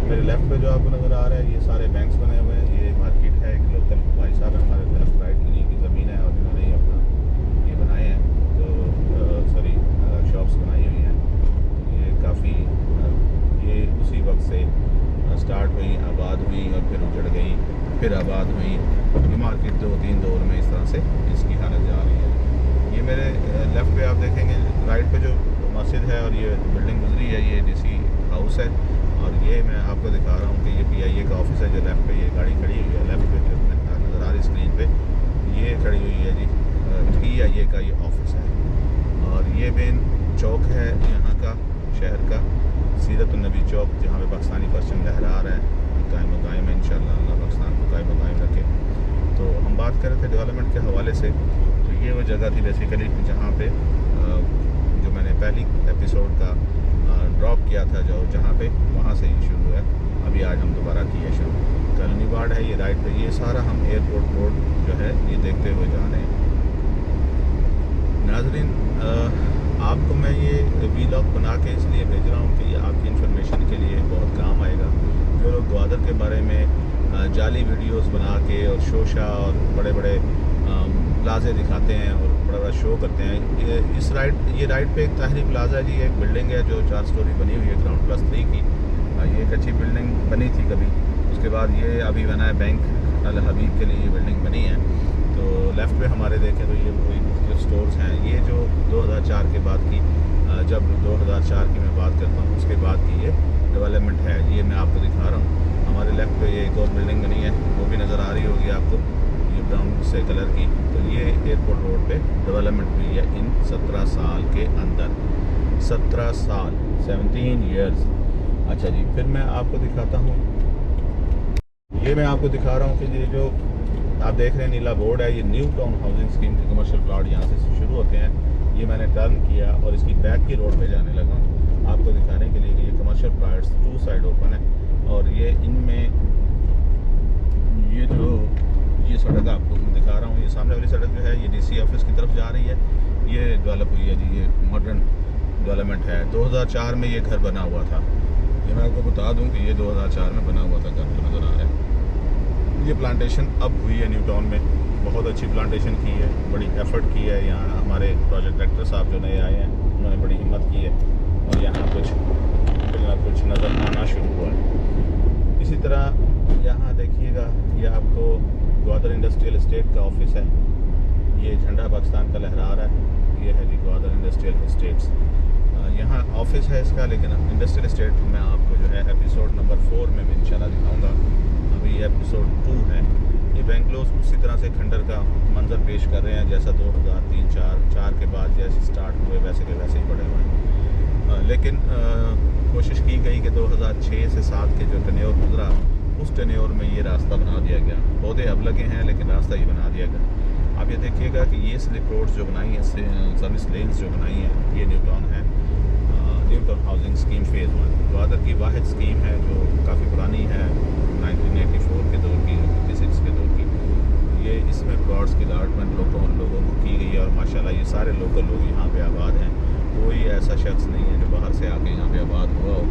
मेरे लेफ्ट पे जो आपको नज़र आ रहा है ये सारे बैंक्स बने हुए हैं। ये मार्केट है, एक लोकल भाई साहब है हमारे लेफ्ट राइट इन्हीं की ज़मीन है और इन्होंने ही अपना ये बनाए हैं, तो सॉरी शॉप्स बनाई हुई हैं। ये काफ़ी ये उसी वक्त से स्टार्ट हुई, आबाद हुई और फिर उजड़ गई, फिर आबाद हुई। ये मार्केट 2-3 दौर में इस तरह से इसकी हालत जा रही है। ये मेरे लेफ़्ट पे आप देखेंगे, राइट पे जो मस्जिद है और ये बिल्डिंग गुजरी है, ये डीसी हाउस है। और ये मैं आपको दिखा रहा हूँ कि ये PIA का ऑफिस है जो लेफ़्ट पे ये गाड़ी खड़ी हुई है, लेफ़्ट पे जो नज़र आ रही स्क्रीन पे ये खड़ी हुई है जी, PIA का ये ऑफिस है। और ये मेन चौक है यहाँ का, शहर का सीरतुन्नबी चौक, जहाँ पे पाकिस्तानी परचम लहरा रहा है, कायम कायम है इंशाअल्लाह, अल्लाह पाकिस्तान को कायम कायम रखे। तो हम बात कर रहे थे डेवलपमेंट के हवाले से, तो ये वो जगह थी बेसिकली जहाँ पे जो मैंने पहली एपिसोड का ड्रॉप किया था, जो जहाँ पे वहाँ से ये शुरू है। अभी आज हम दोबारा किए शुरू। कॉलोनी वार्ड है ये राइट पे, ये सारा हम एयरपोर्ट रोड जो है ये देखते हुए जा रहे हैं। नाज़रीन, आपको मैं ये वीलॉग बना के इसलिए भेज रहा हूँ कि ये आपकी इन्फॉर्मेशन के लिए बहुत काम आएगा। जो लोग ग्वादर के बारे में जाली वीडियोस बना के और शोशा और बड़े बड़े प्लाजे दिखाते हैं और बड़ा बड़ा शो करते हैं, ये राइट पे एक ताहरी प्लाजा जी, एक बिल्डिंग है जो 4 स्टोरी बनी हुई है, ग्राउंड प्लस 3 की। ये एक अच्छी बिल्डिंग बनी थी कभी, उसके बाद ये अभी बना है बैंक अल हबीब के लिए ये बिल्डिंग बनी है। तो लेफ़्ट पे हमारे देखें तो ये कोई मुख्तलिफ स्टोर्स हैं। ये जो 2004 के बाद की, जब 2004 की मैं बात करता हूँ उसके बाद की ये डेवलपमेंट है, ये मैं आपको दिखा रहा हूँ। हमारे लेफ़्ट पे ये एक और बिल्डिंग बनी है, वो भी नज़र आ रही होगी आपको, ये ब्राउन से कलर की। तो ये एयरपोर्ट रोड पे डेवलपमेंट हुई है इन 17 साल के अंदर। 17 साल, 17 ईयर्स। अच्छा जी, फिर मैं आपको दिखाता हूँ, ये मैं आपको दिखा रहा हूँ कि ये जो आप देख रहे हैं नीला बोर्ड है, ये न्यू टाउन हाउसिंग स्कीम के कमर्शियल प्लॉट यहाँ से शुरू होते हैं। ये मैंने टर्न किया और इसकी बैक की रोड पे जाने लगा आपको दिखाने के लिए कि ये कमर्शियल प्लॉट्स 2 साइड ओपन है। और ये इनमें ये जो ये सड़क आपको दिखा रहा हूँ, ये सामने वाली सड़क जो है ये DC ऑफिस की तरफ जा रही है। ये डेवलप हुई है जी, ये मॉडर्न डेवलपमेंट है। 2004 में ये घर बना हुआ था, ये मैं आपको बता दूं कि ये 2004 में बना हुआ था घर, जो नज़र आ रहा है। ये प्लांटेशन अब हुई है न्यू टाउन में, बहुत अच्छी प्लांटेशन की है, बड़ी एफर्ट की है। यहाँ हमारे प्रोजेक्ट डायरेक्टर साहब जो नए आए हैं उन्होंने बड़ी हिम्मत की है और यहाँ कुछ नज़र आना शुरू हुआ है। इसी तरह यहाँ देखिएगा, ये आपको ग्वादर इंडस्ट्रियल इस्टेट का ऑफिस है। ये झंडा पाकिस्तान का लहरा रहा है, ये है जी ग्वादर इंडस्ट्रियल इस्टेट्स। यहाँ ऑफिस है इसका, लेकिन इंडस्ट्रियल इस्टेट में आपको जो है एपिसोड नंबर 4 में मैं इंशाल्लाह दिखाऊंगा। अभी ये एपिसोड 2 है। ये बेंगलोर उसी तरह से खंडर का मंजर पेश कर रहे हैं जैसा 2003-4 के बाद जैसे स्टार्ट हुए वैसे के वैसे ही पड़े हुए हैं। लेकिन कोशिश की गई कि 2006 से 7 के जो टेन्योर गुजरा, उस टेन्योर में ये रास्ता बना दिया गया। पौधे अब लगे हैं लेकिन रास्ता ही बना दिया गया। आप ये देखिएगा कि ये स्लिप रोड्स जो बनाई हैं, सर्विस लेन्स जो बनाई हैं, ये न्यू टाउन है, new town housing scheme phase 1 Gwadar की वाहिद स्कीम है जो काफ़ी पुरानी है, 1984 के दौर की, 56 के दौर की। ये इसमें प्लॉट्स की अलॉटमेंट लोगों को की गई है और माशाल्लाह ये सारे लोकल लोग यहाँ पे आबाद हैं। कोई ऐसा शख्स नहीं है जो बाहर से आके यहाँ पे आबाद हुआ हो,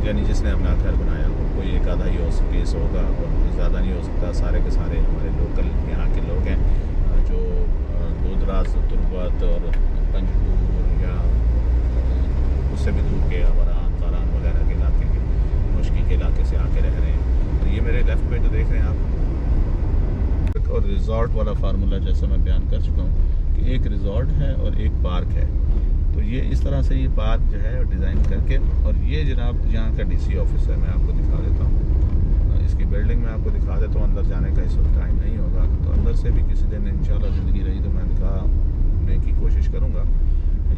यानी जिसने अपना घर बनाया हो। कोई एक आधा ही केस होगा और ज़्यादा नहीं हो सकता। सारे के सारे हमारे लोकल यहाँ के लोग हैं जो दूरदराज, तुर्बत और पंजगूर या उससे भी दूर के अवरान, तारान वगैरह के इलाके के, मुश्की के इलाके से आके रह रहे हैं। तो ये मेरे लेफ़्ट पे जो देख रहे हैं आप, और रिज़ॉर्ट वाला फार्मूला जैसा मैं बयान कर चुका हूँ कि एक रिज़ॉर्ट है और एक पार्क है। तो ये इस तरह से ये पार्क जो है डिज़ाइन करके, और ये जनाब यहाँ का DC ऑफिस है, मैं आपको दिखा देता हूँ। इसकी बिल्डिंग में आपको दिखा देता हूँ। अंदर जाने का इस वक्त टाइम नहीं होगा, तो अंदर से भी किसी दिन इंशाल्लाह ज़िंदगी रही तो मैं दिखाने की कोशिश करूँगा।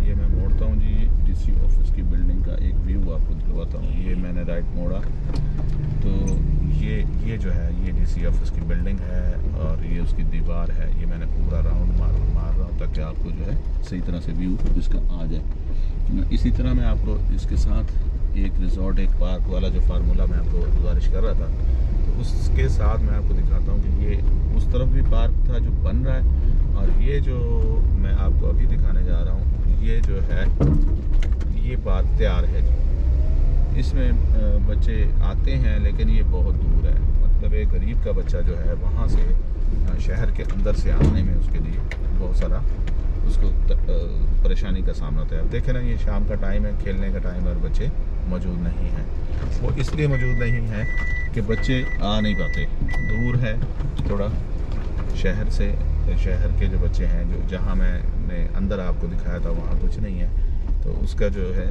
ये मैं मोड़ता हूँ जी, DC ऑफिस की बिल्डिंग का एक व्यू आपको दिलवाता हूँ। ये मैंने राइट मोड़ा तो ये जो है ये DC ऑफिस की बिल्डिंग है और ये उसकी दीवार है। ये मैंने पूरा राउंड मार रहा हूँ ताकि आपको जो है सही तरह से व्यू इसका आ जाए। इसी तरह मैं आपको इसके साथ एक रिज़ॉर्ट, एक पार्क वाला जो फार्मूला मैं आपको गुजारिश कर रहा था, तो उसके साथ मैं आपको दिखाता हूँ कि ये उस तरफ भी पार्क था जो बन रहा है, और ये जो मैं आपको अभी दिखाने जा रहा हूँ ये जो है ये पार्क तैयार है जी। इसमें बच्चे आते हैं, लेकिन ये बहुत दूर है। मतलब एक गरीब का बच्चा जो है वहाँ से शहर के अंदर से आने में उसके लिए बहुत सारा उसको परेशानी का सामना होता है। अब देखें ना, ये शाम का टाइम है, खेलने का टाइम है और बच्चे मौजूद नहीं हैं। वो इसलिए मौजूद नहीं हैं कि बच्चे आ नहीं पाते, दूर है थोड़ा शहर से। शहर के जो बच्चे हैं, जो जहाँ मैंने अंदर आपको दिखाया था वहाँ कुछ नहीं है, तो उसका जो है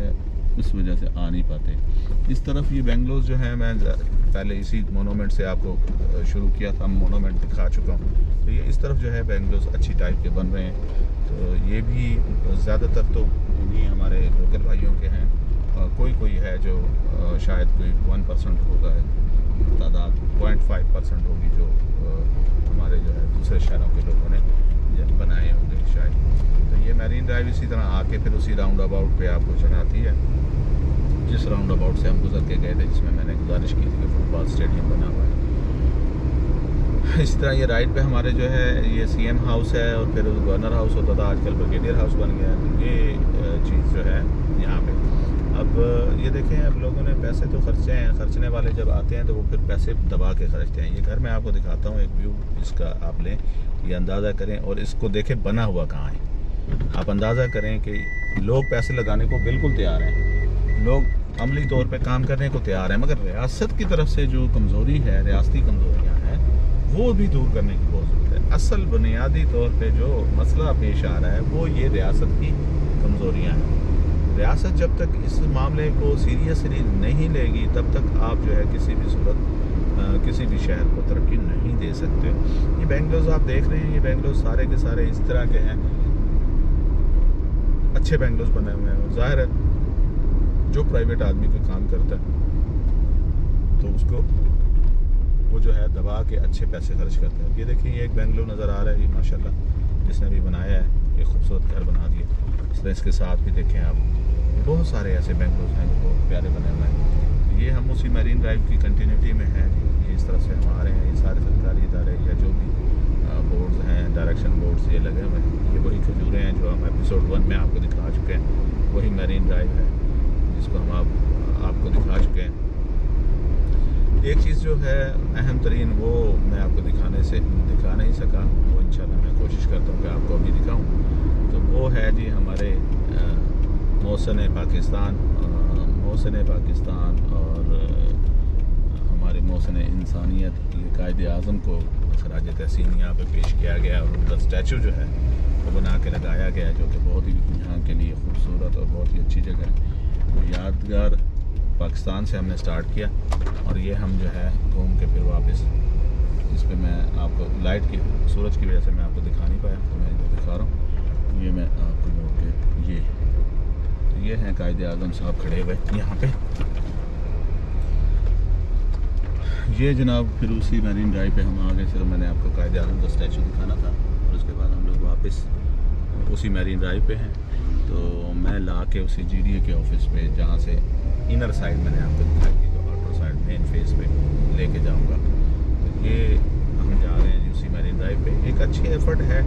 उस वजह से आ नहीं पाते। इस तरफ ये बेंगलोर जो है, मैं पहले इसी मोनूमेंट से आपको शुरू किया था, मोनूमेंट दिखा चुका हूँ। तो ये इस तरफ जो है बेंगलोर अच्छी टाइप के बन रहे हैं। तो ये भी ज़्यादातर तो इन्हीं हमारे लोकल भाइयों के हैं। कोई है जो शायद कोई 1% होगा, तादाद 0.5% होगी जो हमारे जो है दूसरे शहरों के लोगों ने बनाए होंगे शायद। तो ये मैरीन ड्राइव इसी तरह आके फिर उसी राउंड अबाउट पे आपको चढ़ाती है, जिस राउंड अबाउट से हम गुजर के गए थे, जिसमें मैंने गुजारिश की थी कि फुटबॉल स्टेडियम बना हुआ है। इसी तरह ये राइट पे हमारे जो है ये CM हाउस है, और फिर गवर्नर हाउस होता था, आजकल ब्रिगेडियर हाउस बन गया है। तो ये चीज़ जो है यहाँ पे, अब ये देखें, अब लोगों ने पैसे तो खर्चे हैं, खर्चने वाले जब आते हैं तो वो फिर पैसे दबा के खर्चते हैं। ये घर मैं आपको दिखाता हूँ, एक व्यू इसका आप लें, ये अंदाज़ा करें और इसको देखें बना हुआ कहाँ है। आप अंदाज़ा करें कि लोग पैसे लगाने को बिल्कुल तैयार हैं, लोग अमली तौर पे काम करने को तैयार हैं, मगर रियासत की तरफ से जो कमज़ोरी है, रियासती कमज़ोरियाँ हैं, वो भी दूर करने की बहुत ज़रूरत है। असल बुनियादी तौर पे जो मसला पेश आ रहा है वो ये रियासत की कमज़ोरियाँ हैं। रियासत जब तक इस मामले को सीरियसली नहीं लेगी, तब तक आप जो है किसी भी सूरत किसी भी शहर को तरक्की नहीं दे सकते। ये बेंगलोर आप देख रहे हैं, ये बेंगलोर सारे के सारे इस तरह के हैं, अच्छे बेंगलोर बने हुए हैं। और जाहिर है जो प्राइवेट आदमी कोई काम करता है तो उसको वो जो है दबा के अच्छे पैसे खर्च करता है। ये देखिए, ये एक बेंगलोर नज़र आ रहा है, ये माशाल्लाह जिसने भी बनाया है, एक खूबसूरत घर बना दिया। इस तरह इसके साथ भी देखें आप, बहुत सारे ऐसे बेंगलोर हैं जो बहुत प्यारे बने हुए हैं। ये हम उसी मैरीन ड्राइव की कंटिन्यूटी में हैं। ये इस तरह से हम आ रहे हैं, ये सारे सरकारी इदारे या जो भी बोर्ड्स हैं, डायरेक्शन बोर्ड्स ये लगे हुए हैं। ये वही खजूरें हैं जो हम एपिसोड 1 में आपको दिखा चुके हैं, वही मैरीन ड्राइव है जिसको हम आपको दिखा चुके हैं। एक चीज़ जो है अहम तरीन, वो मैं आपको दिखा नहीं सका, वो इंशाल्लाह मैं कोशिश करता हूँ कि आपको अभी दिखाऊँ। तो वो है जी हमारे मौसम पाकिस्तान और हमारे मौसम इंसानियत, ये कायदे आज़म को खराज तहसीन यहाँ पे पेश किया गया और उनका स्टैचू जो है वो बना के लगाया गया है, जो कि बहुत ही यहाँ के लिए खूबसूरत और बहुत ही अच्छी जगह है। तो यादगार पाकिस्तान से हमने स्टार्ट किया और ये हम जो है घूम के फिर वापस इस पर मैं आपको लाइट की सूरज की वजह से मैं आपको दिखा नहीं पाया, तो मैं इधर दिखा रहा हूँ। ये मैं आपको मोड़ के ये हैं कायदे आज़म साहब खड़े हुए यहाँ पे। ये जनाब फिर उसी मैरीन ड्राइव पे हम आ गए। सिर्फ मैंने आपको कायदे आज़म का स्टैचू दिखाना था और उसके बाद हम लोग वापस उसी मैरीन ड्राइव पे हैं। तो मैं ला के उसी GDA के ऑफिस पे, जहाँ से इनर साइड मैंने आपको दिखाई थी, तो आउटर साइड मेन फेस पे लेके जाऊँगा। तो ये हम जा रहे हैं उसी मैरीन ड्राइव पे। एक अच्छी एफर्ट है,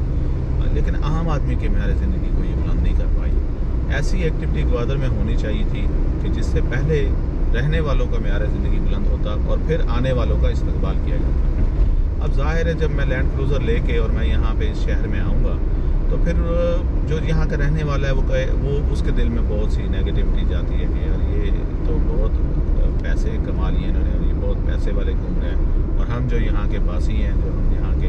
लेकिन आम आदमी के म्यार ज़िंदगी को ये बुलंद नहीं कर पाई। ऐसी एक्टिविटी ग्वादर में होनी चाहिए थी कि जिससे पहले रहने वालों का म्यार ज़िंदगी बुलंद होता और फिर आने वालों का इस्तकबाल किया जाता। अब जाहिर है जब मैं लैंड क्रूज़र लेके और मैं यहाँ पे इस शहर में आऊँगा, तो फिर जो यहाँ का रहने वाला है वो उसके दिल में बहुत सी नेगेटिविटी जाती है कि यार ये तो बहुत पैसे कमा लिए इन्होंने, ये बहुत पैसे वाले घूम रहे हैं, और हम जो यहाँ के बासी हैं, जो हम यहाँ के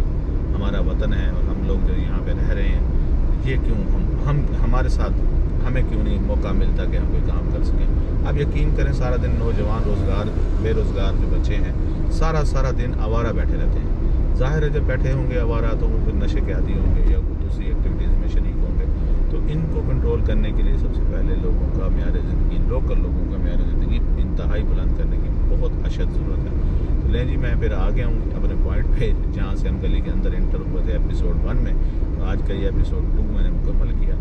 हमारा वतन है और हम लोग जो यहाँ पे रह रहे हैं, ये क्यों हम हमारे साथ हमें क्यों नहीं मौका मिलता कि हम कोई काम कर सकें। आप यकीन करें, सारा दिन नौजवान बेरोज़गार जो बच्चे हैं सारा दिन आवारा बैठे रहते हैं। ज़ाहिर है जब बैठे होंगे आवारा तो वो फिर नशे के आदी होंगे या दूसरी एक्टिविटीज़ में शरीक होंगे। तो इनको कंट्रोल करने के लिए सबसे पहले लोगों का म्यार ज़िंदगी, लोकल लोगों का म्यार ज़िंदगी इंतहाई बुलंद करने की बहुत अशद ज़रूरत है। तो लें जी, मैं फिर आ गया हूँ अपने पॉइंट पे, जहाँ से हम गली के अंदर एंटर हुए थे एपिसोड 1 में। तो आज का ये एपिसोड 2 मैंने मुकम्मल किया।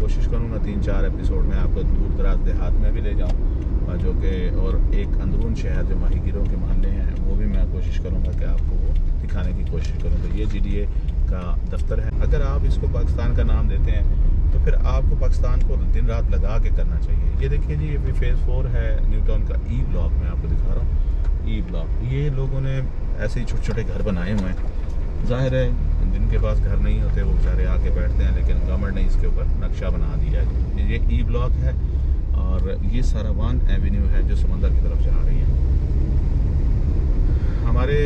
कोशिश करूँगा 3-4 एपिसोड में आपको दूर दराज देहात में भी ले जाऊँ, जो कि और एक अंदरून शहर जो माहीगिरों के महल्ले हैं वो भी मैं कोशिश करूँगा कि आपको वो दिखाने की कोशिश करूँ तो ये GDA का दफ्तर है। अगर आप इसको पाकिस्तान का नाम देते हैं तो फिर आपको पाकिस्तान को दिन रात लगा के करना चाहिए। ये देखिए जी, ये फेज़ 4 है न्यू टाउन का ई ब्लॉक, मैं आपको दिखा रहा हूँ ई ब्लॉक। ये लोगों ने ऐसे ही छोटे छोटे घर बनाए हुए हैं। ज़ाहिर है जिनके पास घर नहीं होते वो बेचारे आके बैठते हैं, लेकिन गवर्नमेंट ने इसके ऊपर नक्शा बना दिया है। ये ई ब्लॉक है और ये सारावान एवेन्यू है जो समंदर की तरफ जा रही है। हमारे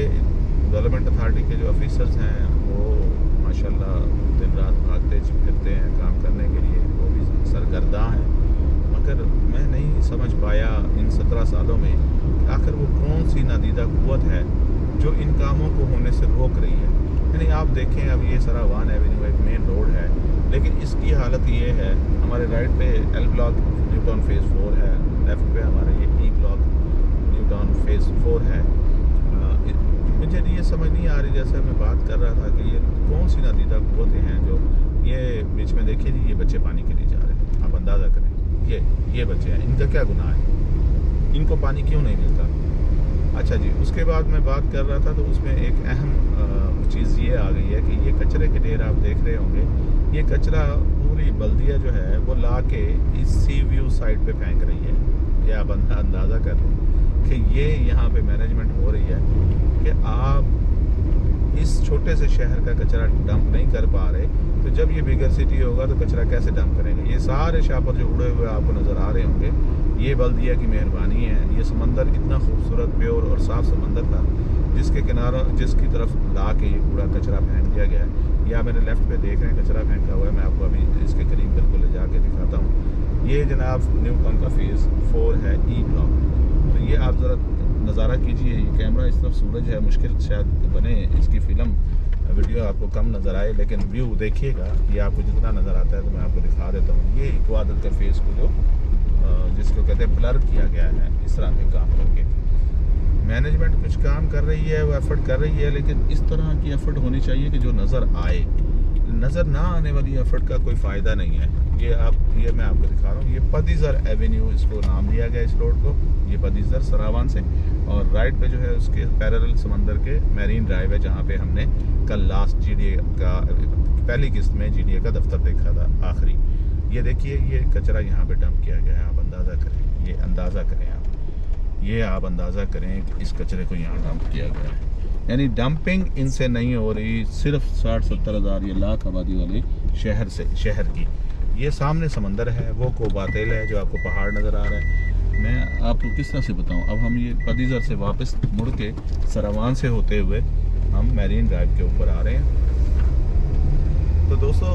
डेवलपमेंट अथॉरिटी के जो ऑफिसर्स हैं वो माशाल्लाह दिन रात भागते फिरते हैं काम करने के लिए, वो भी सरगर्दा हैं। मगर मैं नहीं समझ पाया इन 17 सालों में आखिर वो कौन सी नादीदा कुव्वत है जो इन कामों को होने से रोक रही है। यानी आप देखें, अब ये सारावान एवेन्यू एक मेन रोड है, लेकिन इसकी हालत ये है, हमारे राइट पे L block new town phase 4 है, लेफ़्ट पे हमारा ये E block new town phase 4 है। मुझे ये समझ नहीं आ रही, जैसे मैं बात कर रहा था कि ये कौन सी नादीदा कुव्वतें हैं जो ये बीच में देखिए जी, ये बच्चे पानी के लिए जा रहे हैं। आप अंदाज़ा करें, ये बच्चे हैं, इनका क्या गुनाह है, इनको पानी क्यों नहीं मिलता। अच्छा जी, उसके बाद मैं बात कर रहा था तो उसमें एक अहम चीज़ ये आ गई है कि ये कचरे के ढेर आप देख रहे होंगे, ये कचरा पूरी बल्दिया जो है वो ला के इस सी व्यू साइड पे फेंक रही है। ये आप अंदाज़ा कर लें कि ये यहाँ पे मैनेजमेंट हो रही है कि आप इस छोटे से शहर का कचरा डंप नहीं कर पा रहे, तो जब ये बिगर सिटी होगा तो कचरा कैसे डंप करेंगे। ये सारे शापर जो उड़े हुए आपको नज़र आ रहे होंगे, ये बल्दिया की मेहरबानी है। ये समंदर इतना खूबसूरत, प्योर और साफ़ समंदर था जिसके किनारों जिसकी तरफ ला के ये कूड़ा कचरा फेंक दिया गया है। या मेरे लेफ़्ट पे देख रहे हैं कचरा फेंका हुआ है, मैं आपको अभी इसके करीब बिल्कुल ले जाके दिखाता हूँ। ये जनाब न्यू टाउन का फेज़ 4 है ई ब्लॉक। तो ये आप ज़रा नज़ारा कीजिए, ये कैमरा इस तरफ सूरज है, मुश्किल शायद बने इसकी फ़िल्म वीडियो आपको कम नज़र आए, लेकिन व्यू देखिएगा, ये आपको जितना नज़र आता है तो मैं आपको दिखा देता हूँ। ये इक्वादर के फेस को जो जिसको कहते हैं ब्लर किया गया है इस तरह के काम करके। मैनेजमेंट कुछ काम कर रही है, वो एफर्ट कर रही है, लेकिन इस तरह की एफर्ट होनी चाहिए कि जो नज़र आए। नज़र ना आने वाली एफर्ट का कोई फ़ायदा नहीं है। ये मैं आपको दिखा रहा हूँ, ये पदीज़र एवेन्यू इसको नाम दिया गया इस रोड को, ये पदीज़र सरावान से, और राइट पे जो है उसके पैरेलल समंदर के मैरीन ड्राइव है, जहाँ पे हमने कल लास्ट GDA का पहली किस्त में GDA का दफ्तर देखा था आखिरी। ये देखिए, ये कचरा यहाँ पे डंप किया गया है। आप अंदाज़ा करें, ये अंदाज़ा करें आप अंदाज़ा करें कि इस कचरे को यहाँ डंप किया गया है। यानी डंपिंग इनसे नहीं हो रही, सिर्फ 60-70 हज़ार ये लाख आबादी वाले शहर की। ये सामने समंदर है, वो कोबातेल है जो आपको पहाड़ नज़र आ रहा है। मैं आपको किस तरह से बताऊं। अब हम ये पदीज़र से वापस मुड़ के सरावान से होते हुए हम मैरीन ड्राइव के ऊपर आ रहे हैं। तो दोस्तों,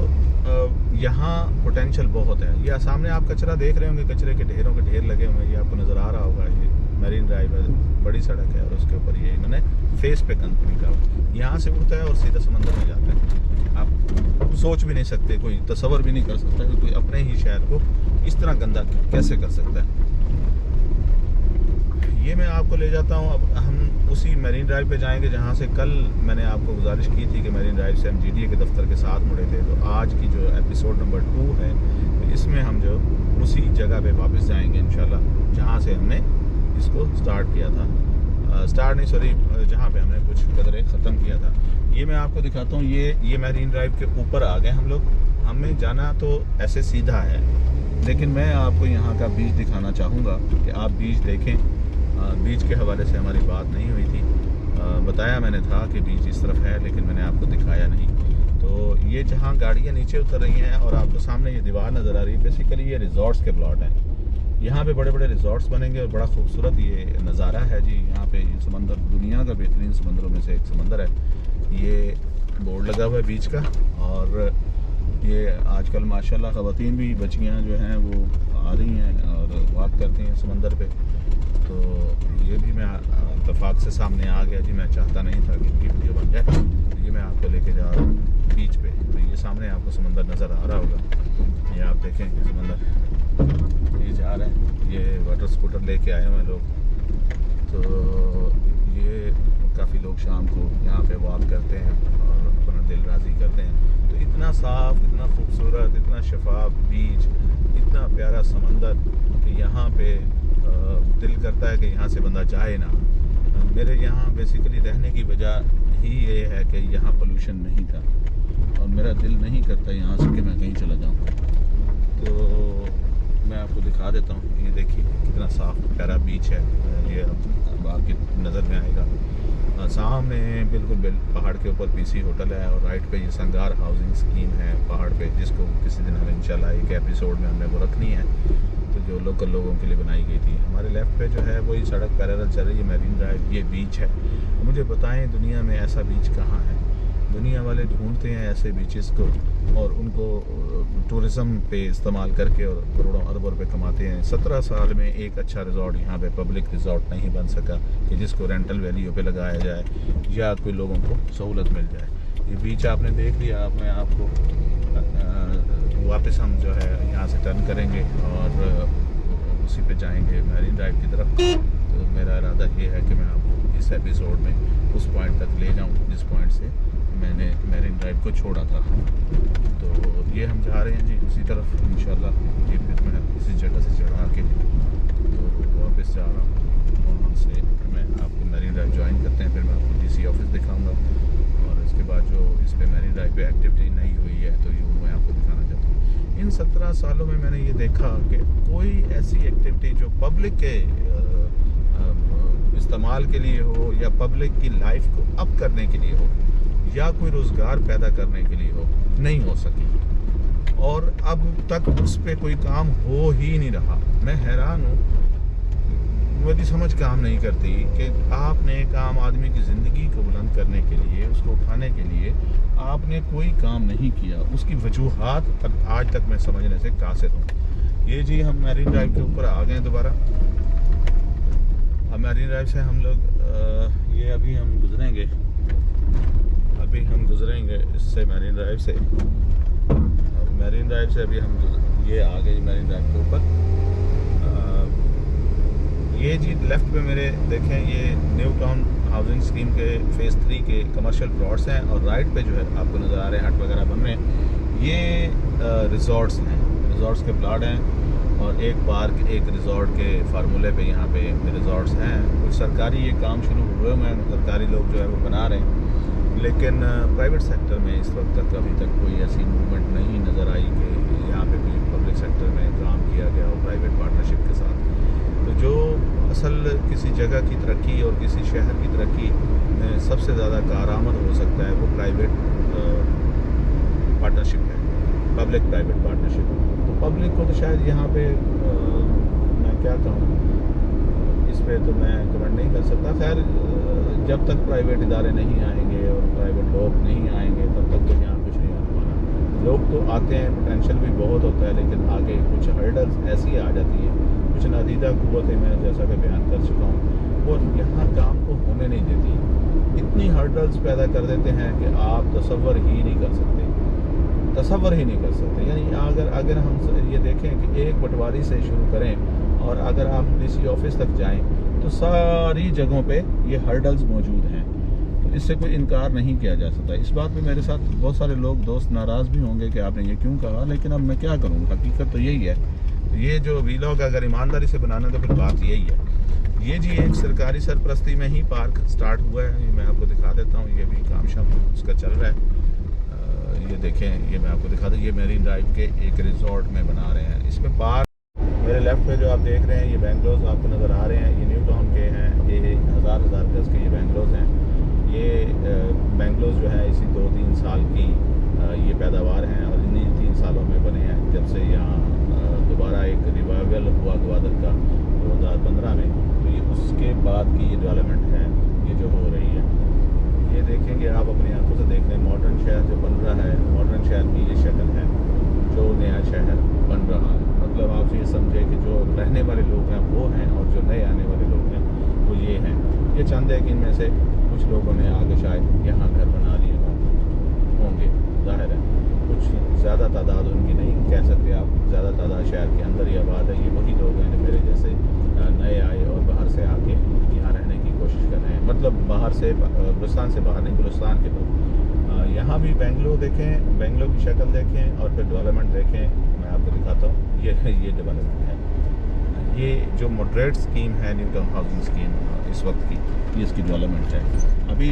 यहाँ पोटेंशियल बहुत है। ये सामने आप कचरा देख रहे होंगे, कचरे के ढेरों के ढेर लगे हुए हैं, ये आपको नज़र आ रहा होगा। ये मैरीन ड्राइव है, बड़ी सड़क है, और उसके ऊपर ये इन्होंने फेस पे कंपनी का यहाँ से उड़ता है और सीधा समंदर में जाता है। आप सोच भी नहीं सकते, कोई तसव्वुर भी नहीं कर सकता कि कोई अपने ही शहर को इस तरह गंदा कैसे कर सकता है। ये मैं आपको ले जाता हूँ। अब हम उसी मैरीन ड्राइव पे जाएंगे जहाँ से कल मैंने आपको गुजारिश की थी कि मैरीन ड्राइव से हम GDA के दफ्तर के साथ मुड़े थे। तो आज की जो एपिसोड नंबर 2 है, तो इसमें हम जो उसी जगह पे वापस जाएंगे इंशाल्लाह, जहाँ से हमने इसको स्टार्ट किया था। जहाँ पे हमने कुछ कदरें ख़त्म किया था। ये मैं आपको दिखाता हूँ। ये मैरीन ड्राइव के ऊपर आ गए हम लोग। हमें जाना तो ऐसे सीधा है, लेकिन मैं आपको यहाँ का बीच दिखाना चाहूँगा कि आप बीच देखें। बीच के हवाले से हमारी बात नहीं हुई थी। बताया मैंने था कि बीच इस तरफ है, लेकिन मैंने आपको दिखाया नहीं। तो ये जहाँ गाड़ियाँ नीचे उतर रही हैं और आपको सामने ये दीवार नज़र आ रही है, बेसिकली ये रिजॉर्ट्स के प्लॉट हैं। यहाँ पे बड़े बड़े रिजॉर्ट्स बनेंगे और बड़ा खूबसूरत ये नज़ारा है जी। यहाँ पे ये समंदर दुनिया का बेहतरीन समंदरों में से एक समंदर है। ये बोर्ड लगा हुआ है बीच का, और ये आजकल माशाल्लाह ख़वातीन भी, बच्चियाँ जो हैं वो आ रही हैं और वॉक करती हैं समंदर पे। तो ये भी मैं इत्तेफाक से सामने आ गया जी। मैं चाहता नहीं था कि इनकी वीडियो बन जाए। तो ये मैं आपको लेके जा रहा हूँ बीच पे। तो ये सामने आपको समंदर नज़र आ रहा होगा। ये आप देखें कि समंदर ये जा रहे हैं। ये वाटर स्कूटर लेके आए हुए हैं लोग। तो ये काफ़ी लोग शाम को यहाँ पे वॉक करते हैं और अपना दिल राज़ी करते हैं। तो इतना साफ़, इतना खूबसूरत, इतना शफाफ बीच, इतना प्यारा समंदर कि यहाँ पे दिल करता है कि यहाँ से बंदा जाए ना। मेरे यहाँ बेसिकली रहने की वजह ही ये है कि यहाँ पोल्यूशन नहीं था और मेरा दिल नहीं करता यहाँ से कि मैं कहीं चला जाऊँ। तो मैं आपको दिखा देता हूँ, ये देखिए कितना साफ़ प्यारा बीच है। ये अब आपकी नज़र में आएगा। सामने बिल्कुल पहाड़ के ऊपर पीसी होटल है और राइट पे ये संगार हाउसिंग स्कीम है पहाड़ पे, जिसको किसी दिन हम इंशाल्लाह एक एपिसोड में हमने वो रखनी है, तो जो लोकल लोगों के लिए बनाई गई थी। हमारे लेफ़्ट पे जो है वही सड़क पैरेलल चल रही है, मैरीन ड्राइव, ये बीच है। मुझे बताएं दुनिया में ऐसा बीच कहाँ है? दुनिया वाले ढूंढते हैं ऐसे बीचेस को और उनको टूरिज़्म पे इस्तेमाल करके और करोड़ों अरबों रुपए कमाते हैं। 17 साल में एक अच्छा रिजॉर्ट यहाँ पे पब्लिक रिजॉर्ट नहीं बन सका कि जिसको रेंटल वैल्यू पे लगाया जाए या कोई लोगों को सहूलत मिल जाए। ये बीच आपने देख लिया। अब मैं आपको वापस हम जो है यहाँ से टर्न करेंगे और उसी पे जाएंगे मैरीन ड्राइव की तरफ। तो मेरा इरादा ये है कि मैं आपको इस एपिसोड में उस पॉइंट तक ले जाऊँ जिस पॉइंट से मैंने मैरीन ड्राइव को छोड़ा था। तो ये हम जा रहे हैं जी उसी तरफ इंशाल्लाह। ये फिर मैं इसी जगह से चढ़ा के तो वापस जा रहा हूँ। वहाँ से मैं आपको मैरीन ड्राइव ज्वाइन करते हैं, फिर मैं आपको डीसी ऑफिस दिखाऊँगा और इसके बाद जो इस पर मैरीन ड्राइव पे एक्टिविटी नहीं हुई है तो ये मैं आपको दिखाना चाहता हूँ। इन 17 सालों में मैंने ये देखा कि कोई ऐसी एक्टिविटी जो पब्लिक के इस्तेमाल के लिए हो या पब्लिक की लाइफ को अप करने के लिए हो या कोई रोज़गार पैदा करने के लिए हो, नहीं हो सकी और अब तक उस पर कोई काम हो ही नहीं रहा। मैं हैरान हूँ, मुझे समझ काम नहीं करती कि आपने एक आम आदमी की ज़िंदगी को बुलंद करने के लिए, उसको उठाने के लिए आपने कोई काम नहीं किया। उसकी वजूहात आज तक मैं समझने से कासिर हूँ। ये जी हम मैरीन ड्राइव के ऊपर आ गए दोबारा। अब मैरीन ड्राइव से हम लोग ये अभी हम गुजरेंगे इससे मैरीन ड्राइव से। मैरीन ड्राइव से अभी हम ये आ गए मैरीन ड्राइव के ऊपर। ये जी लेफ़्ट पे मेरे देखें ये न्यू टाउन हाउसिंग स्कीम के फ़ेज़ 3 के कमर्शियल प्लॉट्स हैं और राइट पे जो है आपको नज़र आ रहे हैं हट वगैरह बन रहे हैं। ये रिज़ॉर्ट्स हैं, रिज़ॉर्ट्स के प्लाट हैं और एक पार्क एक रिज़ॉर्ट के फार्मूले पे यहाँ पे रिज़ॉर्ट्स हैं। कुछ सरकारी ये काम शुरू हुए हैं, सरकारी लोग जो है वो बना रहे हैं, लेकिन प्राइवेट सेक्टर में इस वक्त तक अभी तक कोई ऐसी मूवमेंट नहीं नज़र आई कि यहाँ पे कोई पब्लिक सेक्टर में काम किया गया हो प्राइवेट पार्टनरशिप के साथ। तो जो असल किसी जगह की तरक्की और किसी शहर की तरक्की में सबसे ज़्यादा कारआमद हो सकता है वो प्राइवेट पार्टनरशिप है, पब्लिक प्राइवेट पार्टनरशिप। तो पब्लिक को तो शायद यहाँ पे मैं क्या कहूँ, इस पे तो मैं कमेंट नहीं कर सकता। खैर जब तक प्राइवेट इदारे नहीं आएंगे और प्राइवेट लोग नहीं आएंगे तब तक तो यहाँ कुछ नहीं होने वाला। लोग तो आते हैं, पोटेंशियल भी बहुत होता है, लेकिन आगे कुछ हर्डल्स ऐसी आ जाती हैं, कुछ नादीदा क़ुव्वतें मैं जैसा कि बयान कर चुका हूँ, वो यहाँ काम को होने नहीं देती। इतनी हर्डल्स पैदा कर देते हैं कि आप तसव्वुर ही नहीं कर सकते। यानी अगर हम ये देखें कि एक पटवारी से शुरू करें और अगर आप डीसी ऑफिस तक जाएं तो सारी जगहों पे ये हर्डल्स मौजूद हैं। तो इससे कोई इनकार नहीं किया जा सकता। इस बात पे मेरे साथ बहुत सारे लोग दोस्त नाराज़ भी होंगे कि आपने ये क्यों कहा, लेकिन अब मैं क्या करूँ, हकीकत तो यही है। तो ये जो वीलॉग अगर ईमानदारी से बनाना तो फिर बात यही है। ये जी एक सरकारी सरपरस्ती में ही पार्क स्टार्ट हुआ है, ये मैं आपको दिखा देता हूँ। ये भी काम शाम उसका चल रहा है। ये देखें, ये मैं आपको दिखा दूँ, ये मैरीन ड्राइव के एक रिजॉर्ट में बना रहे हैं। इसमें पार्क मेरे लेफ़्ट पे जो आप देख रहे हैं ये बैंगलोज आपको नज़र आ रहे हैं, ये न्यू टाउन के हैं। ये हज़ार गज के ये बैंगलोज हैं। ये बैंगलोज जो है इसी 2-3 साल की ये पैदावार हैं और इन्हीं 3 सालों में बने हैं जब से यहाँ दोबारा एक रिवाइवल हुआ ग्वादर का 2015 में। तो ये उसके बाद की ये डेवलपमेंट है ये जो हो रही है। ये देखेंगे आप अपनी आंखों से देख रहे हैं मॉडर्न शहर जो बन रहा है, मॉडर्न शहर की ये शक्ल है जो नया शहर बन रहा है। मतलब आप ये समझे कि जो रहने वाले लोग हैं वो हैं और जो नए आने वाले लोग हैं वो ये हैं। ये चंद है कि इनमें से कुछ लोगों ने आगे शायद यहाँ घर बना लिए होंगे, जाहिर है कुछ ज़्यादा तादाद उनकी नहीं कह सकते आप, ज़्यादा तादाद शहर के अंदर ही आबाद है। ये वही लोग हैं जो मेरे जैसे नए आए और बाहर से आके यहाँ रहने की कोशिश कर रहे हैं। मतलब बाहर से, बलुस्तान से बाहर नहीं, बलुस्तान के लोग। यहाँ भी बेंगलोर देखें, बेंगलोर की शक्ल देखें और फिर डेवलपमेंट देखें। मैं आपको दिखाता हूँ, ये डेवलपमेंट है। ये जो मॉडरेट स्कीम है न्यू टाउन हाउसिंग स्कीम इस वक्त की, ये इसकी डेवलपमेंट है। अभी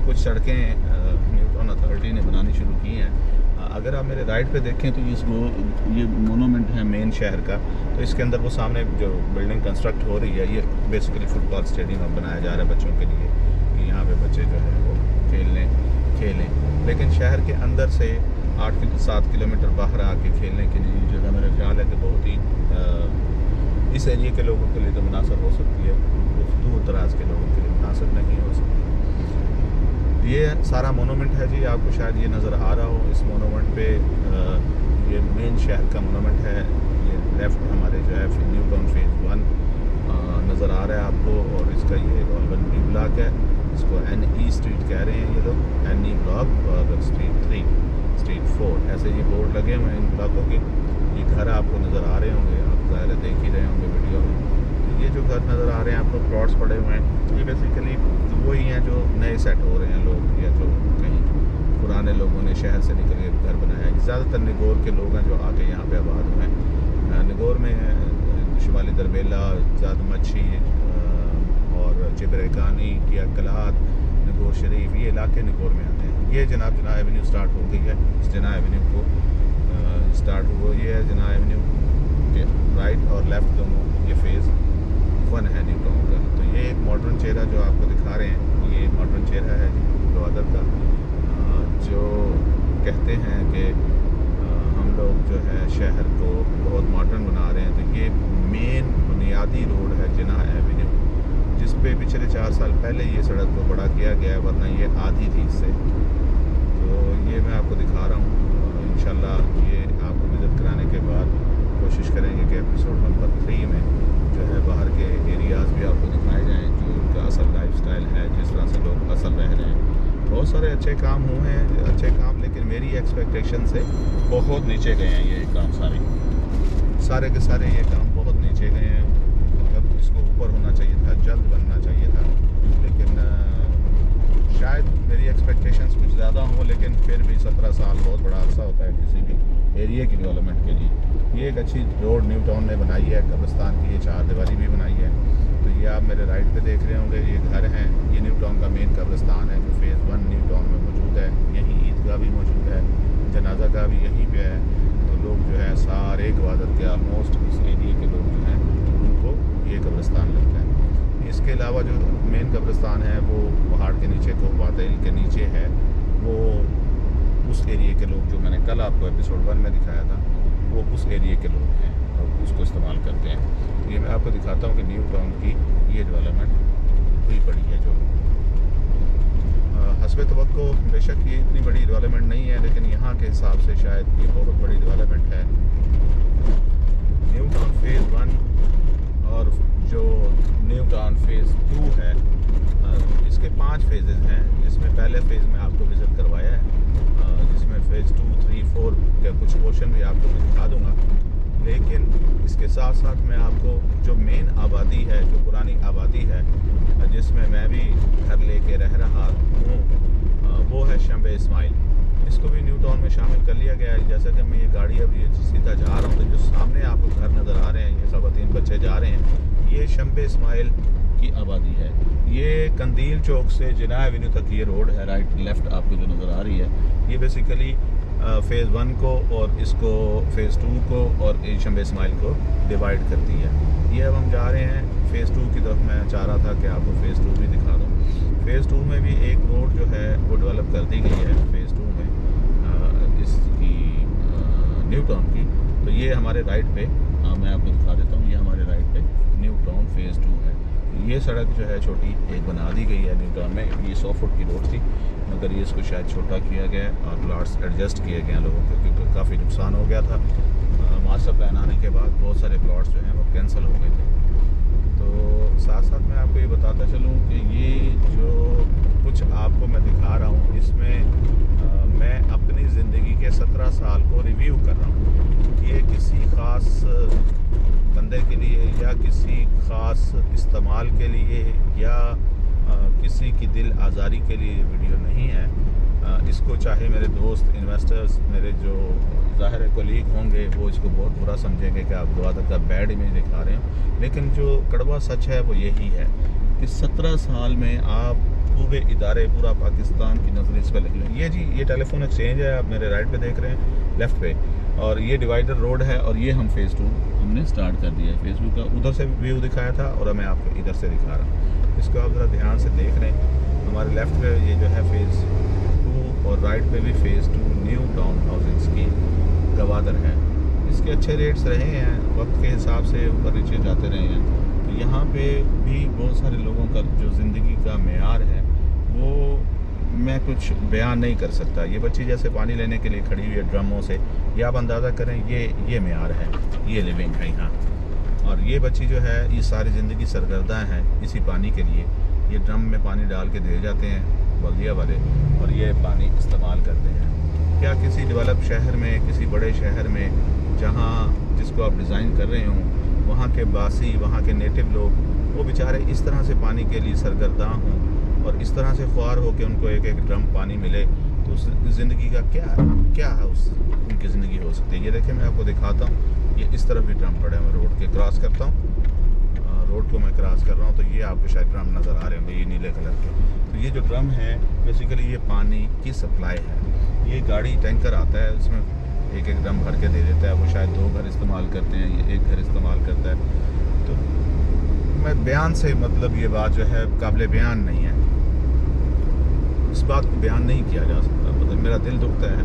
कुछ सड़कें न्यू टाउन अथॉरिटी ने बनानी शुरू की हैं। अगर आप मेरे राइट पे देखें तो ये मोनूमेंट है मेन शहर का, तो इसके अंदर वो सामने जो बिल्डिंग कंस्ट्रक्ट हो रही है, ये बेसिकली फुटबॉल स्टेडियम अब बनाया जा रहा है बच्चों के लिए कि यहाँ पे बच्चे जो है वो खेलें। लेकिन शहर के अंदर से 8-7 किलोमीटर बाहर आके खेलने के लिए जगह मेरा ख्याल है कि बहुत ही इस एरिया के लोगों के लिए तो मुनासिब हो सकती है, दूर दराज के लोगों के लिए मुनासिब नहीं हो सकती। ये सारा मोनूमेंट है जी, आपको शायद ये नज़र आ रहा हो। इस मोनूमेंट पे ये मेन शहर का मोनूमेंट है। ये लेफ़्ट हमारे जो है न्यू टाउन फेज़ 1 नज़र आ रहा है आपको, और इसका ये गॉल्बन बी ब्लॉक है। इसको NE स्ट्रीट कह रहे हैं ये लोग, NE ब्लॉक, और स्ट्रीट 3, स्ट्रीट 4, ऐसे ये बोर्ड लगे हुए हैं इन ब्लॉकों के। ये घर आपको नज़र आ रहे होंगे, आप ज़ाहिर देख ही रहे होंगे वीडियो में। तो ये जो घर नज़र आ रहे हैं आपको, प्लॉट्स पड़े हुए हैं, ये बेसिकली वही हैं जो नए सेट हो रहे हैं लोग, या जो कहीं पुराने लोगों ने शहर से निकल के घर बनाया है। ज़्यादातर निगोर के लोग हैं जो आके यहाँ पे आबाद हुए हैं। निगोर में शिवाली दरबेला, ज़्यादा मच्छी और चिबरेकानी, किया कलात, निगोर शरीफ, ये इलाके निगोर में आते हैं। ये जनाब जना एवेन्यू स्टार्ट हो गई है। इस जना एवेन्यू को स्टार्ट हुआ, ये है जना एवेन्यू के राइट और लेफ़्ट दोनों, ये फेज़ 1 है न्यू टाउन का। तो ये एक मॉडर्न चेहरा जो आपको दिखा रहे हैं, ये मॉडर्न चेहरा है गवादर का, जो कहते हैं कि हम लोग जो है शहर को बहुत मॉडर्न बना रहे हैं। तो ये मेन बुनियादी रोड है जना एवेन्यू, जिस पे पिछले 4 साल पहले ये सड़क को बड़ा किया गया है, वरना ये आधी थी इससे। तो ये मैं आपको दिखा रहा हूँ। इंशाल्लाह ये आपको विज़िट कराने के बाद कोशिश करेंगे कि एपिसोड नंबर 3 में जो है बाहर के एरियाज़ भी आपको दिखाए जाएँ, जो उनका असल लाइफस्टाइल है, जिस तरह से लोग असल रह रहे हैं। बहुत सारे अच्छे काम हुए हैं, अच्छे काम, लेकिन मेरी एक्सपेक्टेशन से बहुत नीचे गए हैं ये काम सारे के सारे ये काम बहुत नीचे गए हैं। अब इसको ऊपर होना चाहिए था, जल्द बनना चाहिए था, लेकिन शायद मेरी एक्सपेक्टेशंस कुछ ज़्यादा हों, लेकिन फिर भी 17 साल बहुत बड़ा अरसा होता है किसी भी एरिया की डेवलपमेंट के लिए। ये एक अच्छी रोड न्यू टाउन ने बनाई है, कब्रिस्तान की ये 4 दीवारी भी बनाई है। तो ये आप मेरे राइट पे देख रहे होंगे, ये घर हैं, ये न्यू टाउन का मेन कब्रिस्तान है जो फेज़ 1 न्यू टाउन में मौजूद है। यहीं ईदगाह भी मौजूद है, जनाजा का भी यहीं पे है। तो लोग जो है सारे गवादर के ऑलमोस्ट इस एरिया के लोग जो हैं उनको ये कब्रिस्तान लगता है। इसके अलावा जो मेन कब्रिस्तान है वो पहाड़ के नीचे, कोबातेल के नीचे है, वो उस एरिया के लोग जो मैंने कल आपको एपिसोड 1 में दिखाया था, वो उस एरिया के लोग हैं और उसको इस्तेमाल करते हैं। तो ये मैं आपको दिखाता हूँ कि न्यू टाउन की ये डेवलपमेंट हुई पड़ी है जो हस्बे तवक्को। बेशक ये इतनी बड़ी डेवलपमेंट नहीं है, लेकिन यहाँ के हिसाब से शायद ये बहुत बड़ी डेवलपमेंट है। न्यू टाउन फेज़ 1 और जो न्यू टाउन फेज़ 2 है, इसके 5 फेजेज़ हैं, जिसमें पहले फ़ेज़ में आपको विज़िट करवाया है, जिसमें फ़ेज़ 2, 3, 4 के कुछ पोर्शन भी आपको मैं दिखा दूँगा। लेकिन इसके साथ साथ मैं आपको जो मेन आबादी है, जो पुरानी आबादी है, जिसमें मैं भी घर लेके रह रहा हूँ, वो है शंबे इस्माइल। इसको भी न्यू टाउन में शामिल कर लिया गया है। जैसा कि मैं ये गाड़ी अब ये सीधा जा रहा हूँ, तो जो सामने आपको घर नज़र आ रहे हैं, ये ख़वातीन बच्चे जा रहे हैं, ये शंबे इस्माइल की आबादी है। ये कंदील चौक से जिना एवेन्यू तक ये रोड है, राइट लेफ़्ट आपको जो नज़र आ रही है, ये बेसिकली फ़ेज़ 1 को और इसको फ़ेज़ 2 को और शंबे इस्माइल को डिवाइड करती है। ये अब हम जा रहे हैं फ़ेज़ 2 की तरफ। मैं चाह रहा था कि आपको फ़ेज़ 2 भी दिखा दूँ। फ़ेज़ 2 में भी एक रोड जो है वो डेवलप कर दी गई है फ़ेज़ 2 में, इसकी न्यू टाउन की। तो ये हमारे राइट पे, मैं आपको दिखा देता हूँ, ये हमारे राइट पे न्यू टाउन फ़ेज़ 2 है। ये सड़क जो है छोटी एक बना दी गई है न्यू टाउन में। ये 100 फुट की रोड थी, मगर ये इसको शायद छोटा किया गया और प्लाट्स एडजस्ट किए गए हैं लोगों को, क्योंकि काफ़ी नुकसान हो गया था। मास्टर प्लान आने के बाद बहुत सारे प्लाट्स जो हैं वो कैंसिल हो गए थे। तो साथ साथ मैं आपको ये बताता चलूँ कि ये जो कुछ आपको मैं दिखा रहा हूँ, इसमें मैं अपनी ज़िंदगी के 17 साल को रिव्यू कर रहा हूँ। ये किसी ख़ास बंदे के लिए या किसी ख़ास इस्तेमाल के लिए या किसी की दिल आज़ारी के लिए वीडियो नहीं है। इसको चाहे मेरे दोस्त इन्वेस्टर्स, मेरे जो ज़ाहिर कोलीग होंगे, वो इसको बहुत बुरा समझेंगे कि आप गवादर का बैड इमेज दिखा रहे हो, लेकिन जो कड़वा सच है वो यही है कि 17 साल में आप पूरे इदारे, पूरा पाकिस्तान की नज़र इस पर लगी हुई है। ये जी ये टेलीफोन एक्सचेंज है, आप मेरे राइट पे देख रहे हैं, लेफ़्ट पे, और ये डिवाइडर रोड है, और ये हम फ़ेज़ 2 हमने स्टार्ट कर दिया है। फेसबुक का उधर से व्यू दिखाया था और मैं आपको इधर से दिखा रहा हूँ। इसको आप ज़रा ध्यान से देख रहे हैं। हमारे लेफ़्ट पे ये जो है फ़ेज़ 2 और राइट पे भी phase 2 new town housing scheme Gwadar है। इसके अच्छे रेट्स रहे हैं, वक्त के हिसाब से ऊपर नीचे जाते रहे हैं। तो यहाँ पे भी बहुत सारे लोगों का जो ज़िंदगी का मेयार है वो मैं कुछ बयान नहीं कर सकता। ये बच्ची जैसे पानी लेने के लिए खड़ी हुई है ड्रमों से, ये आप अंदाज़ा करें, ये मेयार है, ये लिविंग है यहाँ। और ये बच्ची जो है ये सारी ज़िंदगी सरगर्दा है इसी पानी के लिए। ये ड्रम में पानी डाल के दे जाते हैं बल्दिया वाले और ये पानी इस्तेमाल करते हैं। क्या किसी डेवलप शहर में, किसी बड़े शहर में जहाँ जिसको आप डिज़ाइन कर रहे हों, वहाँ के बासी, वहाँ के नेटिव लोग वो बेचारे इस तरह से पानी के लिए सरगर्दा हों और इस तरह से ख्वार हो कि उनको एक एक ड्रम पानी मिले, तो उस ज़िंदगी का क्या है उस उनकी ज़िंदगी हो सकती है। ये देखिए मैं आपको दिखाता हूँ, ये इस तरफ भी ड्रम पड़े हुए, रोड के क्रॉस करता हूँ, रोड को मैं क्रॉस कर रहा हूँ तो ये आपको शायद ड्रम नज़र आ रहे होंगे, ये नीले कलर के। तो ये जो ड्रम है बेसिकली ये पानी की सप्लाई है। ये गाड़ी टैंकर आता है, इसमें एक एक ड्रम भर के दे देता है। वो शायद 2 घर इस्तेमाल करते हैं, ये 1 घर इस्तेमाल करता है। तो मैं बयान से मतलब ये बात जो है काबिल बयान नहीं है, इस बात को बयान नहीं किया जा सकता। मतलब मेरा दिल दुखता है,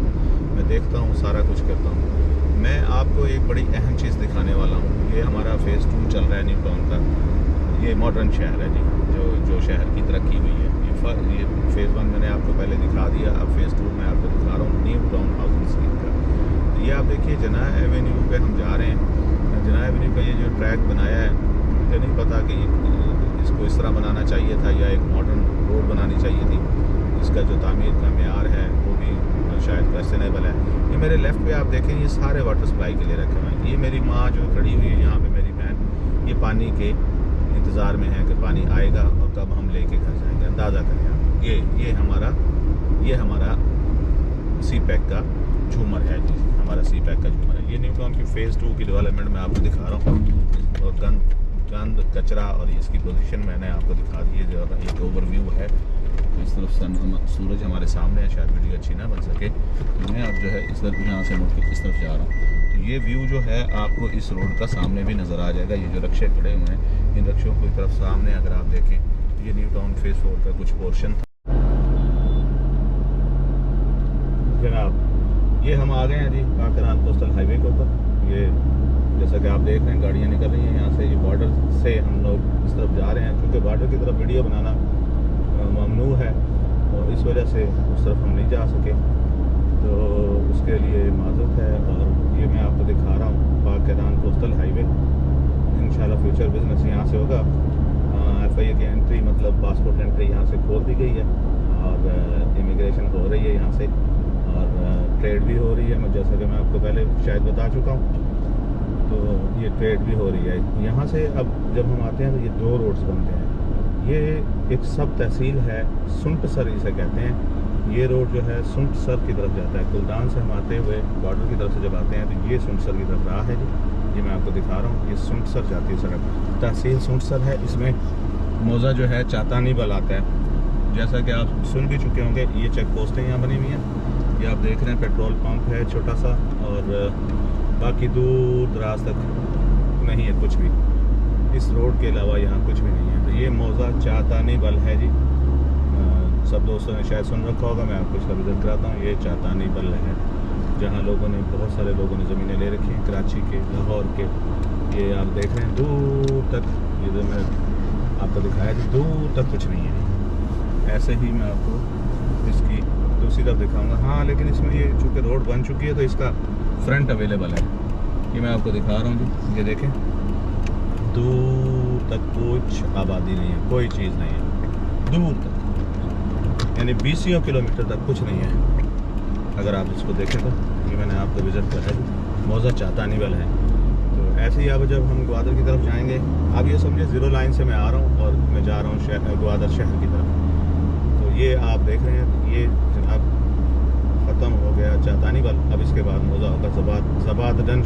मैं देखता हूँ, सारा कुछ करता हूँ। मैं आपको एक बड़ी अहम चीज़ दिखाने वाला हूँ। ये हमारा फ़ेज़ 2 चल रहा है न्यू टाउन का। ये मॉडर्न शहर है जी, जो शहर की तरक्की हुई है। ये फ़ेज़ 1 मैंने आपको पहले दिखा दिया, अब फ़ेज़ 2 मैं आपको दिखा रहा हूँ न्यू टाउन हाउसिंग स्कीम का। तो ये आप देखिए जना एवेन्यू पे हम जा रहे हैं। जना एवेन्यू का ये जो ट्रैक बनाया है, मुझे नहीं पता कि इसको इस तरह बनाना चाहिए था या एक मॉडर्न रोड बनानी चाहिए थी। इसका जो तामीर का मेयार है वो भी शायद क्वेश्चनेबल है। ये मेरे लेफ़्ट पे आप देखें, ये सारे वाटर सप्लाई के लिए रखे हुए हैं। ये मेरी माँ जो खड़ी हुई है यहाँ पे, मेरी बहन, ये पानी के इंतज़ार में है कि पानी आएगा और कब हम लेके घर जाएंगे। अंदाज़ा करें आप, ये हमारा सी पैक का झूमर है जी, हमारा सी पैक का झूमर है। ये न्यू टाउन की फ़ेज़ 2 की डेवलपमेंट मैं आपको दिखा रहा हूँ। और गंद कचरा और इसकी पोजीशन मैंने आपको दिखा दी है, जो एक ओवरव्यू है। तो इस तरफ सूरज हमारे सामने है, शायद वीडियो अच्छी ना बन सके, तो मैं अब जो है इस तरफ यहाँ से मुड़ के इस तरफ जा रहा हूँ। तो ये व्यू जो है आपको इस रोड का सामने भी नज़र आ जाएगा। ये जो रक्शे खड़े हुए हैं, इन रक्षों की तरफ सामने अगर आप देखें, ये न्यू टाउन फ़ेज़ 4 का कुछ पोर्शन था। जनाब ये हम आ गए हैं जी काकरान कोस्टल हाईवे के ऊपर। ये जैसा कि आप देख रहे हैं गाड़ियाँ निकल रही हैं यहाँ से। ये बॉर्डर से हम लोग इस तरफ जा रहे हैं, क्योंकि बॉर्डर की तरफ वीडियो बनाना ममनू है और इस वजह से उस तरफ हम नहीं जा सके, तो उसके लिए माजूर है। और ये मैं आपको दिखा रहा हूँ काकरान कोस्टल हाईवे। इंशाल्लाह फ्यूचर बिजनेस यहाँ से होगा। FIA की एंट्री मतलब पासपोर्ट एंट्री यहाँ से खोल दी गई है और इमिग्रेशन हो रही है यहाँ से, और ट्रेड भी हो रही है। मैं जैसा कि मैं आपको पहले शायद बता चुका हूँ, तो ये ट्रेड भी हो रही है यहाँ से। अब जब हम आते हैं तो ये 2 रोड्स बनते हैं। ये एक सब तहसील है, सुंटसर इसे कहते हैं। ये रोड जो है सुंटसर की तरफ जाता है। कुलदान से हम आते हुए बॉर्डर की तरफ से जब आते हैं तो ये सुंटसर की तरफ रहा है जी। ये मैं आपको दिखा रहा हूँ, ये सुंटसर जाती है सड़क, तहसील सुंटसर है। इसमें मौजा जो है चातानी बल आता है, जैसा कि आप सुन भी चुके होंगे। ये चेक पोस्टें यहाँ बनी हुई हैं, ये आप देख रहे हैं। पेट्रोल पंप है छोटा सा, और बाकी दूर दराज तक नहीं है कुछ भी, इस रोड के अलावा यहाँ कुछ भी नहीं है। तो ये मौजा चातानी बल है जी। सब दोस्तों ने शायद सुन रखा होगा, मैं आपको इसका विज़िट कराता हूँ। ये चातानी बल है जहाँ लोगों ने, बहुत सारे लोगों ने ज़मीनें ले रखी हैं, कराची के, लाहौर के। ये आप देख रहे हैं दूर तक, ये जो मैं आपको दिखाया जी, दूर तक कुछ नहीं है। ऐसे ही मैं आपको इसकी दूसरी तरफ दिखाऊंगा। हाँ, लेकिन इसमें ये चूँकि रोड बन चुकी है तो इसका फ्रंट अवेलेबल है। ये मैं आपको दिखा रहा हूँ जी, ये देखें, दूर तक कुछ आबादी नहीं है, कोई चीज़ नहीं है दूर तक, यानी 20 किलोमीटर तक कुछ नहीं है। अगर आप इसको देखें तो ये मैंने आपको विज़िट करा है, मौजा चातानी वाला है। तो ऐसे ही अब जब हम ग्वादर की तरफ जाएंगे, आप ये समझिए 0 लाइन से मैं आ रहा हूँ और मैं जा रहा हूँ ग्वादर शहर की तरफ। तो ये आप देख रहे हैं, ये जनाब ख़त्म हो गया चातानी वाल। अब इसके बाद मौजा होगा ज़बादन।